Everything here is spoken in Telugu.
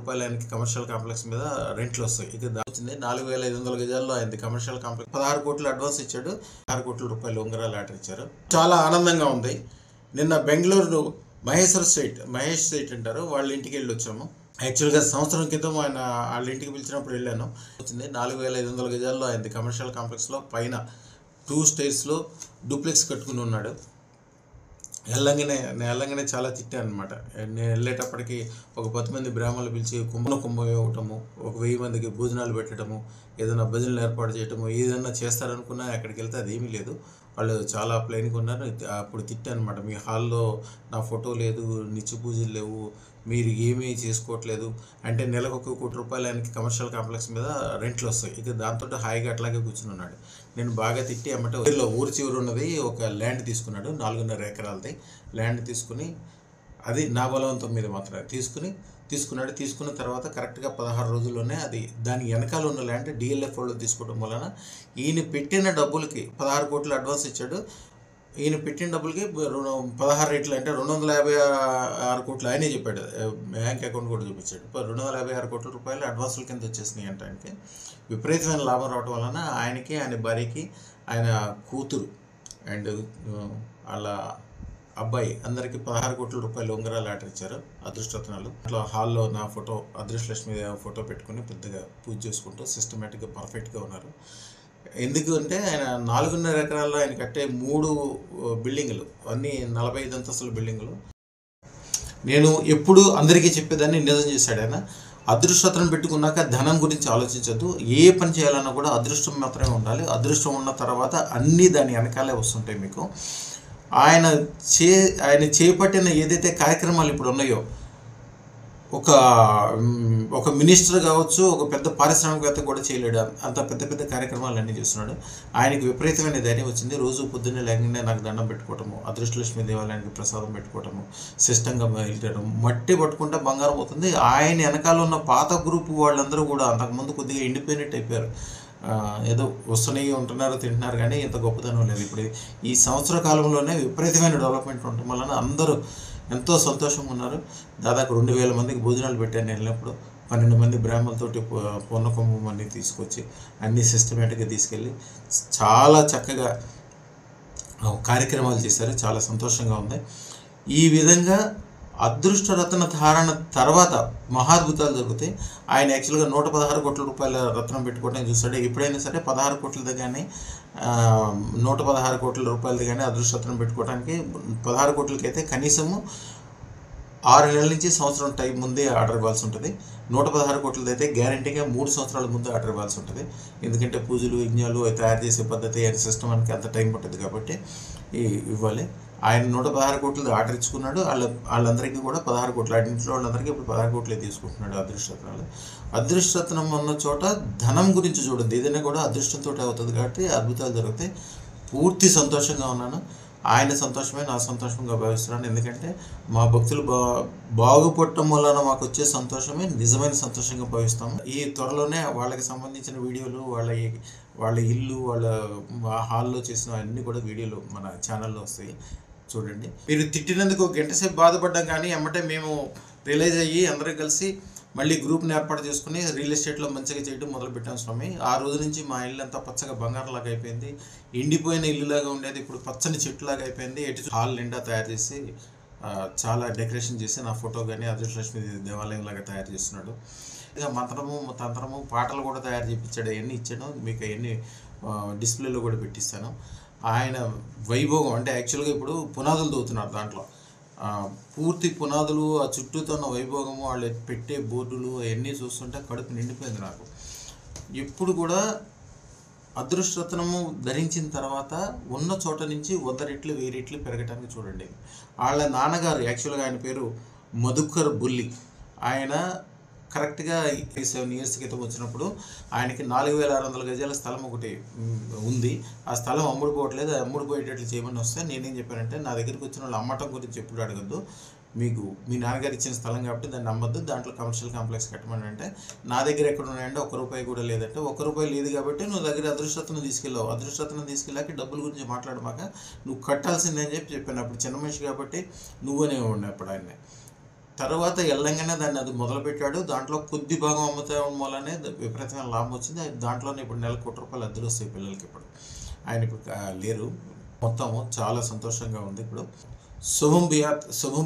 రూపాయలకి కమర్షియల్ కాంప్లెక్స్ మీద రెంట్లు వస్తాయి. ఇక వచ్చింది 4500 గజాల్లో అయింది కమర్షియల్ కాంప్లెక్స్. 16 కోట్లు అడ్వాన్స్ ఇచ్చాడు, 6 కోట్ల రూపాయలు ఉంగరాలు ఆర్డర్ ఇచ్చారు. చాలా ఆనందంగా ఉంది. నిన్న బెంగళూరు మహేష్ స్ట్రీట్ అంటారు, వాళ్ళ ఇంటికి వెళ్ళి వచ్చాము. యాక్చువల్గా సంవత్సరం క్రితం ఆయన వాళ్ళ ఇంటికి పిలిచినప్పుడు వెళ్ళాను. వచ్చింది 4500 గజాల్లో అయింది కమర్షియల్ కాంప్లెక్స్లో. పైన 2 స్టేర్స్లో డూప్లెక్స్ కట్టుకుని ఉన్నాడు. వెళ్ళంగానే చాలా తిట్టాను అనమాట. నేను వెళ్ళేటప్పటికి ఒక 10 మంది బ్రాహ్మణులు పిలిచి కుంభం ఇవ్వటము, ఒక 1000 మందికి భోజనాలు పెట్టడము, ఏదైనా భజనలు ఏర్పాటు చేయటము, ఏదైనా చేస్తారనుకున్నా అక్కడికి వెళ్తే అదేమీ లేదు. వాళ్ళు చాలా ప్లెయిన్గా ఉన్నారు. అప్పుడు తిట్టాను అనమాట, మీ హాల్లో నా ఫోటో లేదు, నిత్య పూజలు లేవు, మీరు ఏమీ చేసుకోవట్లేదు అంటే నెలకు 1 కోటి రూపాయలకి కమర్షియల్ కాంప్లెక్స్ మీద రెంట్లు వస్తాయి. ఇక దాంతో హాయిగా అట్లాగే కూర్చుని ఉన్నాడు. నేను బాగా తిట్టి అమ్మటే ఊరి చివరి ఉన్నది ఒక ల్యాండ్ తీసుకున్నాడు, 4.5 ఎకరాలది ల్యాండ్ తీసుకుని, అది నా బలవంతం మీద మాత్రమే తీసుకున్నాడు. తీసుకున్న తర్వాత కరెక్ట్గా 16 రోజుల్లోనే అది దాని వెనకాల ఉన్న ల్యాండ్ డిఎల్ఎఫ్ వాళ్ళు తీసుకోవడం వలన ఈయన పెట్టిన డబ్బులకి 16 కోట్లు అడ్వాన్స్ ఇచ్చాడు. ఈయన పెట్టిన డబ్బులకి 16 రేట్లు అంటే 256 కోట్లు ఆయనే చెప్పాడు. బ్యాంక్ అకౌంట్ కూడా చూపించాడు. 256 కోట్ల రూపాయలు అడ్వాన్సుల కింద వచ్చేసినాయి అంటే ఆయనకి విపరీతమైన లాభం రావడం వలన ఆయనకి, ఆయన భార్యకి, ఆయన కూతురు అండ్ వాళ్ళ అబ్బాయి అందరికీ 16 కోట్ల రూపాయలు ఉంగరాలు ఆర్డర్ ఇచ్చారు. అదృష్టరత్నాలు. అట్లా హాల్లో నా ఫోటో, అదృష్టలక్ష్మి ఫోటో పెట్టుకుని పెద్దగా పూజ చేసుకుంటూ సిస్టమేటిక్గా పర్ఫెక్ట్గా ఉన్నారు. ఎందుకు అంటే ఆయన 4.5 ఎకరాల్లో ఆయన కట్టే 3 బిల్డింగులు, అన్నీ 45 అంతస్తుల బిల్డింగులు. నేను ఎప్పుడు అందరికీ చెప్పేదాన్ని నిజం చేశాడు ఆయన. అదృష్టం పెట్టుకున్నాక ధనం గురించి ఆలోచించద్దు. ఏ పని చేయాలన్నా కూడా అదృష్టం మాత్రమే ఉండాలి. అదృష్టం ఉన్న తర్వాత అన్నీ దాని వెనకాలే వస్తుంటాయి మీకు. ఆయన చేపట్టిన ఏదైతే కార్యక్రమాలు ఇప్పుడు ఉన్నాయో, ఒక మినిస్టర్ కావచ్చు, ఒక పెద్ద పారిశ్రామికవేత్త కూడా చేయలేడు. అంత పెద్ద కార్యక్రమాలు అన్నీ చేస్తున్నాడు. ఆయనకి విపరీతమైన ధైర్యం వచ్చింది. రోజు పొద్దున్నే లేకుండా నాకు దండం పెట్టుకోవటము, అదృష్టలక్ష్మి దేవాలయానికి ప్రసాదం పెట్టుకోవటము, సిస్టంగా వెళ్ళటం, మట్టి పట్టుకుంటే బంగారం అవుతుంది. ఆయన వెనకాల ఉన్న పాత గ్రూప్ వాళ్ళందరూ కూడా అంతకుముందు కొద్దిగా ఇండిపెండెంట్ అయిపోయారు. ఏదో వస్తున్నాయి, ఉంటున్నారు, తింటున్నారు, కానీ ఇంత గొప్పతనం లేదు. ఇప్పుడు ఈ సంవత్సర కాలంలోనే విపరీతమైన డెవలప్మెంట్ ఉండటం వలన అందరూ ఎంతో సంతోషంగా ఉన్నారు. దాదాపు 2000 మందికి భోజనాలు పెట్టాను నేను వెళ్ళినప్పుడు. 12 మంది బ్రాహ్మణులతోటి పొన్నకొమ్మ అన్నీ తీసుకొచ్చి అన్నీ సిస్టమేటిక్గా తీసుకెళ్ళి చాలా చక్కగా కార్యక్రమాలు చేశారు. చాలా సంతోషంగా ఉంది. ఈ విధంగా అదృష్టరత్న ధారణ తర్వాత మహాద్భుతాలు జరుగుతాయి. ఆయన యాక్చువల్గా 116 కోట్ల రూపాయల రత్నం పెట్టుకోవడానికి చూస్తాడు. ఎప్పుడైనా సరే 16 కోట్లది కానీ 116 కోట్ల రూపాయలది కానీ అదృష్టరత్నం పెట్టుకోవడానికి 16 కోట్లకి అయితే కనీసము 6 నెలల నుంచి సంవత్సరం టైం ముందే ఆర్డర్ ఇవ్వాల్సి ఉంటుంది. 116 కోట్లది అయితే గ్యారంటీగా 3 సంవత్సరాల ముందే ఆర్డర్ ఇవ్వాల్సి ఉంటుంది. ఎందుకంటే పూజలు, యజ్ఞాలు తయారు చేసే పద్ధతి, ఆయన సిస్టమ్ మనకి అంత టైం పడుతుంది కాబట్టి ఇవ్వాలి. ఆయన 116 కోట్లది ఆర్డర్ ఇచ్చుకున్నాడు. వాళ్ళందరికీ కూడా 16 కోట్లు, ఇంట్లో వాళ్ళందరికీ ఇప్పుడు 16 కోట్లే తీసుకుంటున్నాడు అదృష్టరత్నాలు. అదృష్టరత్నం ఉన్న చోట ధనం గురించి చూడద్దు, ఏదైనా కూడా అదృష్టంతో అవుతుంది కాబట్టి అద్భుతాలు జరుగుతాయి. పూర్తి సంతోషంగా ఉన్నాను. ఆయన సంతోషమే నా సంతోషంగా భావిస్తున్నాను. ఎందుకంటే మా భక్తులు బాగుపడటం వలన మాకు వచ్చే సంతోషమే నిజమైన సంతోషంగా భావిస్తాము. ఈ త్వరలోనే వాళ్ళకి సంబంధించిన వీడియోలు, వాళ్ళ ఇల్లు, వాళ్ళ హాల్లో చేసిన అన్నీ కూడా వీడియోలు మన ఛానల్లో వస్తాయి, చూడండి. మీరు తిట్టినందుకు 1 గంట సేపు బాధపడ్డాం, కానీ ఎమ్మటే మేము రియలైజ్ అయ్యి అందరూ కలిసి మళ్ళీ గ్రూప్ని ఏర్పాటు చేసుకుని రియల్ ఎస్టేట్లో మంచిగా చేయడం మొదలుపెట్టాం స్వామి. ఆ రోజు నుంచి మా ఇల్లు అంతా పచ్చగా బంగారంలాగా అయిపోయింది. ఎండిపోయిన ఇల్లులాగా ఉండేది ఇప్పుడు పచ్చని చెట్టులాగా అయిపోయింది. హాల్ నిండా తయారు చేసి చాలా డెకరేషన్ చేసి నా ఫోటో కానీ అదృష్టలక్ష్మి దేవాలయం లాగా తయారు చేస్తున్నాడు. ఇక మంత్రము, తంత్రము, పాటలు కూడా తయారు చేయించాడు. అవన్నీ ఇచ్చాను, మీకు అవన్నీ డిస్ప్లేలో కూడా పెట్టిస్తాను. ఆయన వైభోగం అంటే యాక్చువల్గా ఇప్పుడు పునాదులు తవ్వుతున్నారు. దాంట్లో పూర్తి పునాదులు, ఆ చుట్టూతో ఉన్న వైభోగము, వాళ్ళు పెట్టే బోర్డులు అవన్నీ చూస్తుంటే కడుపు నిండిపోయింది నాకు. ఎప్పుడు కూడా అదృష్టరత్నము ధరించిన తర్వాత ఉన్న చోట నుంచి 100 రెట్లు 1000 రెట్లు పెరగటానికి చూడండి. వాళ్ళ నాన్నగారు యాక్చువల్గా ఆయన పేరు మధుకర్ బుల్లి. ఆయన కరెక్ట్గా 7 ఇయర్స్ క్రితం వచ్చినప్పుడు ఆయనకి 4600 గజాల స్థలం ఒకటి ఉంది. ఆ స్థలం అమ్ముడుపోవట్లేదు, అమ్ముడుపోయేటట్లు చేయమని వస్తే నేనేం చెప్పానంటే, నా దగ్గరికి వచ్చిన వాళ్ళు అమ్మటం గురించి ఎప్పుడు అడగద్దు, మీకు మీ నాన్నగారు ఇచ్చిన స్థలం కాబట్టి దాన్ని అమ్మద్దు, దాంట్లో కమర్షియల్ కాంప్లెక్స్ కట్టమని. అంటే నా దగ్గర ఎక్కడ ఉన్నాయంటే ₹1 కూడా లేదంటే, ₹1 లేదు కాబట్టి నువ్వు దగ్గర అదృష్టరత్నం తీసుకెళ్ళావు, అదృష్టరత్నం తీసుకెళ్ళాక డబ్బుల గురించి మాట్లాడమాక, నువ్వు కట్టాల్సిందే అని చెప్పాను. అప్పుడు చిన్న మనిషి కాబట్టి నువ్వనే ఉన్నప్పుడు ఆయన్ని తర్వాత ఎల్లంగానే దాన్ని అది మొదలుపెట్టాడు. దాంట్లో కొద్ది భాగం అమ్ముతాం మూలనే విపరీతమైన లాభం వచ్చింది. దాంట్లోనే ఇప్పుడు నెలకు ₹1,00,00,000 అద్దెలు వస్తాయి పిల్లలకి. ఇప్పుడు ఆయన ఇప్పుడు లేరు. మొత్తము చాలా సంతోషంగా ఉంది. ఇప్పుడు శుభం బియాత్ శుభం